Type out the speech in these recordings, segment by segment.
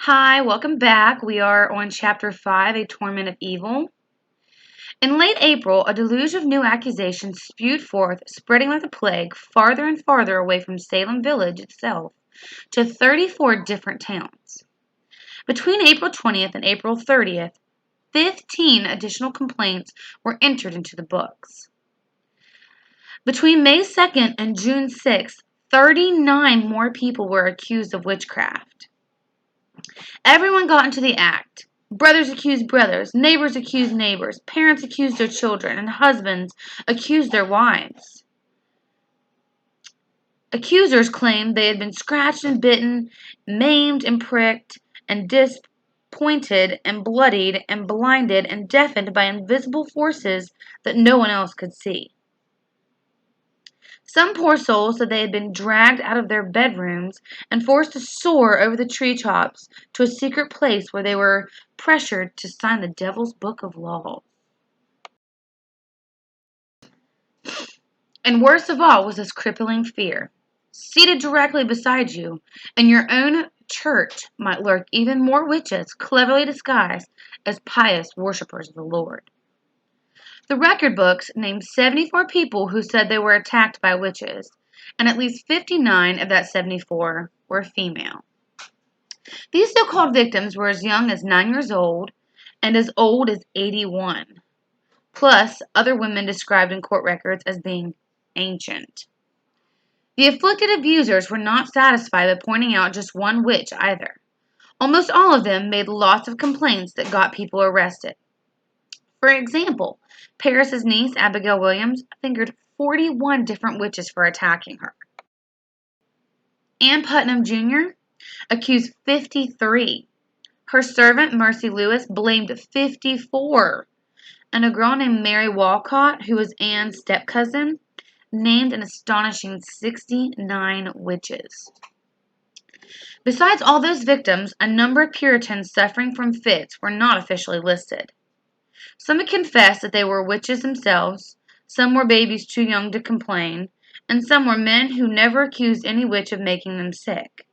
Hi, welcome back. We are on Chapter 5, A Torment of Evil. In late April, a deluge of new accusations spewed forth, spreading like a plague farther and farther away from Salem village itself to 34 different towns. Between April 20th and April 30th, 15 additional complaints were entered into the books. Between May 2nd and June 6th, 39 more people were accused of witchcraft. Everyone got into the act. Brothers accused brothers, neighbors accused neighbors, parents accused their children, and husbands accused their wives. Accusers claimed they had been scratched and bitten, maimed and pricked, and disappointed and bloodied and blinded and deafened by invisible forces that no one else could see. Some poor souls said they had been dragged out of their bedrooms and forced to soar over the treetops to a secret place where they were pressured to sign the devil's book of laws. And worst of all was this crippling fear. Seated directly beside you, in your own church, might lurk even more witches, cleverly disguised as pious worshippers of the Lord. The record books named 74 people who said they were attacked by witches, and at least 59 of that 74 were female. These so-called victims were as young as 9 years old and as old as 81, plus other women described in court records as being ancient. The afflicted abusers were not satisfied by pointing out just one witch either. Almost all of them made lots of complaints that got people arrested. For example, Paris's niece, Abigail Williams, fingered 41 different witches for attacking her. Ann Putnam Jr. accused 53. Her servant, Mercy Lewis, blamed 54. And a girl named Mary Walcott, who was Ann's step-cousin, named an astonishing 69 witches. Besides all those victims, a number of Puritans suffering from fits were not officially listed. Some had confessed that they were witches themselves, some were babies too young to complain, and some were men who never accused any witch of making them sick.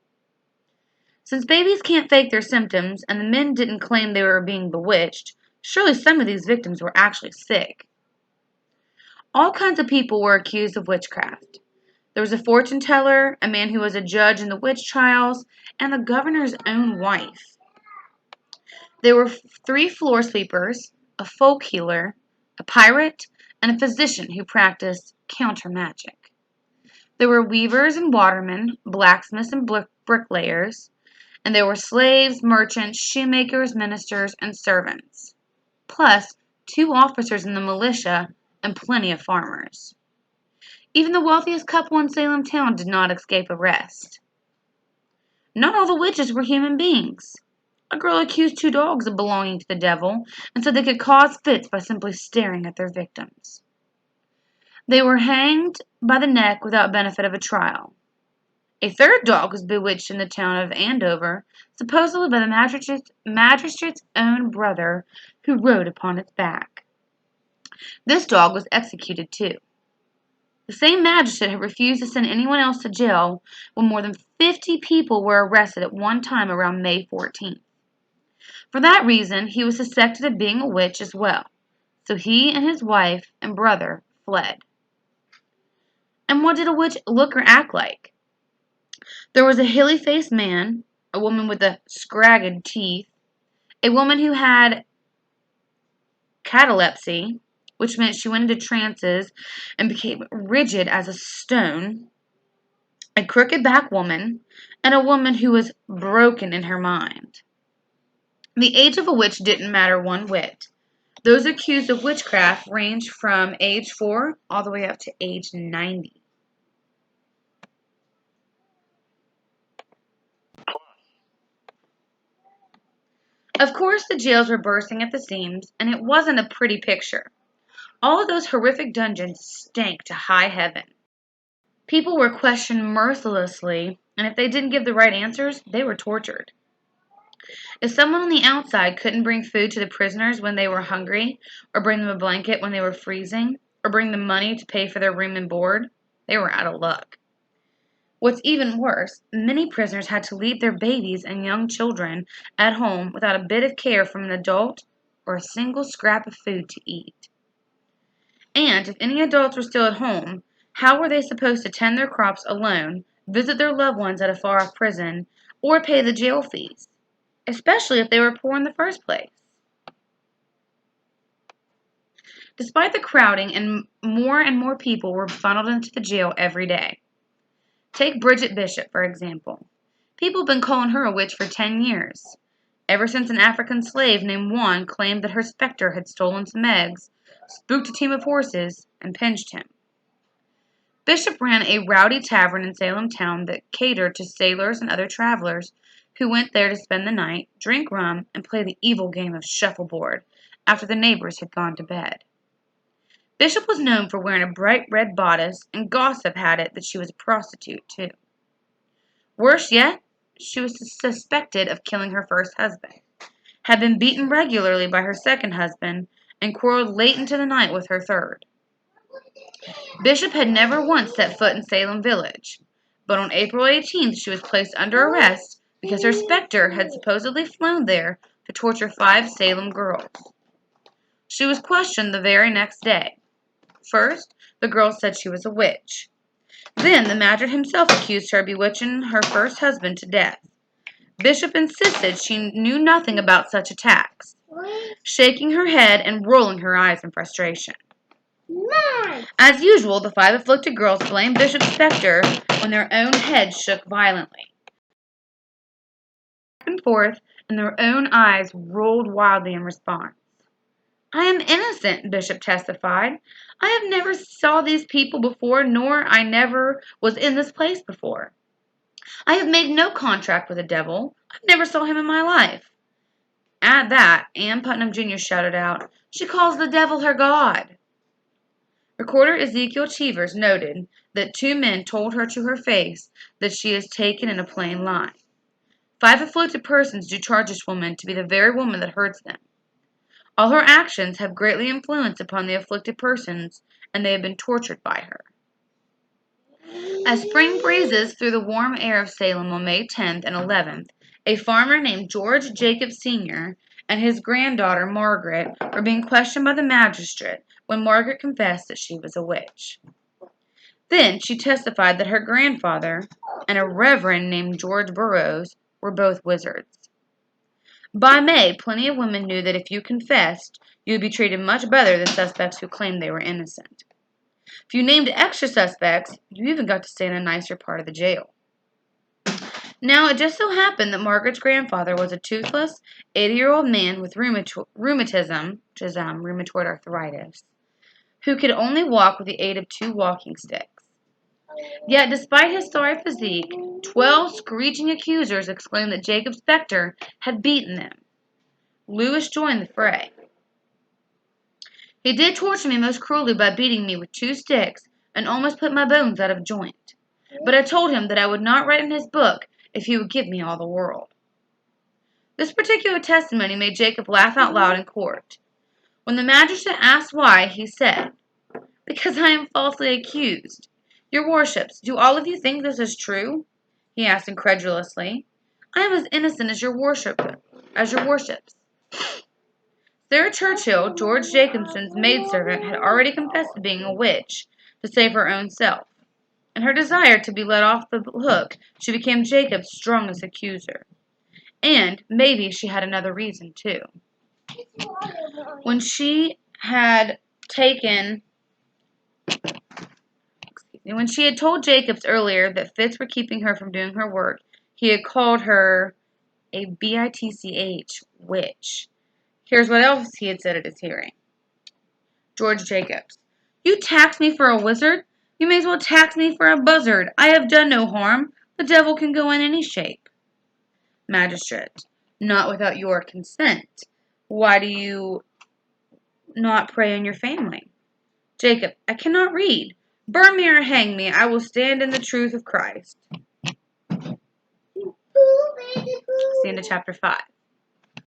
Since babies can't fake their symptoms, and the men didn't claim they were being bewitched, surely some of these victims were actually sick. All kinds of people were accused of witchcraft. There was a fortune teller, a man who was a judge in the witch trials, and the governor's own wife. There were 3 floor sweepers, a folk healer, a pirate, and a physician who practiced counter magic. There were weavers and watermen, blacksmiths and bricklayers, and there were slaves, merchants, shoemakers, ministers, and servants, plus 2 officers in the militia and plenty of farmers. Even the wealthiest couple in Salem town did not escape arrest. Not all the witches were human beings. A girl accused 2 dogs of belonging to the devil and said they could cause fits by simply staring at their victims. They were hanged by the neck without benefit of a trial. A 3rd dog was bewitched in the town of Andover, supposedly by the magistrate's own brother, who rode upon its back. This dog was executed too. The same magistrate had refused to send anyone else to jail when more than 50 people were arrested at one time around May 14th. For that reason, he was suspected of being a witch as well, so he and his wife and brother fled. And what did a witch look or act like? There was a hilly-faced man, a woman with the scragged teeth, a woman who had catalepsy, which meant she went into trances and became rigid as a stone, a crooked-back woman, and a woman who was broken in her mind. The age of a witch didn't matter one whit. Those accused of witchcraft ranged from age 4 all the way up to age 90. Of course, the jails were bursting at the seams, and it wasn't a pretty picture. All of those horrific dungeons stank to high heaven. People were questioned mercilessly, and if they didn't give the right answers, they were tortured. If someone on the outside couldn't bring food to the prisoners when they were hungry, or bring them a blanket when they were freezing, or bring them money to pay for their room and board, they were out of luck. What's even worse, many prisoners had to leave their babies and young children at home without a bit of care from an adult or a single scrap of food to eat. And if any adults were still at home, how were they supposed to tend their crops alone, visit their loved ones at a far-off prison, or pay the jail fees, especially if they were poor in the first place? Despite the crowding, and more people were funneled into the jail every day. Take Bridget Bishop, for example. People have been calling her a witch for 10 years, ever since an African slave named Juan claimed that her specter had stolen some eggs, spooked a team of horses, and pinched him. Bishop ran a rowdy tavern in Salem town that catered to sailors and other travelers who went there to spend the night, drink rum, and play the evil game of shuffleboard after the neighbors had gone to bed. Bishop was known for wearing a bright red bodice, and gossip had it that she was a prostitute, too. Worse yet, she was suspected of killing her first husband, had been beaten regularly by her second husband, and quarreled late into the night with her third. Bishop had never once set foot in Salem Village, but on April 18th she was placed under arrest because her specter had supposedly flown there to torture 5 Salem girls. She was questioned the very next day. First, the girls said she was a witch. Then the magistrate himself accused her of bewitching her first husband to death. Bishop insisted she knew nothing about such attacks, shaking her head and rolling her eyes in frustration. As usual, the 5 afflicted girls blamed Bishop's specter when their own heads shook violently. Back and forth, and their own eyes rolled wildly in response. "I am innocent," Bishop testified. "I have never saw these people before, nor I never was in this place before. I have made no contract with the devil. I never saw him in my life." At that, Ann Putnam Jr. shouted out, "She calls the devil her God." Recorder Ezekiel Cheevers noted that 2 men told her to her face that she is taken in a plain lie. 5 afflicted persons do charge this woman to be the very woman that hurts them. All her actions have greatly influence upon the afflicted persons, and they have been tortured by her. As spring breezes through the warm air of Salem on May 10th and 11th, a farmer named George Jacobs Sr. and his granddaughter Margaret were being questioned by the magistrate when Margaret confessed that she was a witch. Then she testified that her grandfather and a reverend named George Burroughs were both wizards. By May, plenty of women knew that if you confessed, you would be treated much better than suspects who claimed they were innocent. If you named extra suspects, you even got to stay in a nicer part of the jail. Now, it just so happened that Margaret's grandfather was a toothless, 80-year-old man with rheumatism, which is rheumatoid arthritis, who could only walk with the aid of 2 walking sticks. Yet, despite his sorry physique, 12 screeching accusers exclaimed that Jacob Spector had beaten them. Lewis joined the fray. "He did torture me most cruelly by beating me with 2 sticks and almost put my bones out of joint. But I told him that I would not write in his book if he would give me all the world." This particular testimony made Jacob laugh out loud in court. When the magistrate asked why, he said, "Because I am falsely accused. Your worships, do all of you think this is true?" he asked incredulously. "I am as innocent as your worships." Sarah Churchill, George Jacobson's maidservant, had already confessed to being a witch to save her own self. In her desire to be let off the hook, she became Jacob's strongest accuser. And maybe she had another reason, too. When she had told Jacobs earlier that fits were keeping her from doing her work, he had called her a bitch witch. Here's what else he had said at his hearing. George Jacobs: "You tax me for a wizard? You may as well tax me for a buzzard. I have done no harm. The devil can go in any shape." Magistrate: "Not without your consent. Why do you not pray in your family?" Jacob: "I cannot read. Burn me or hang me. I will stand in the truth of Christ." See into chapter 5.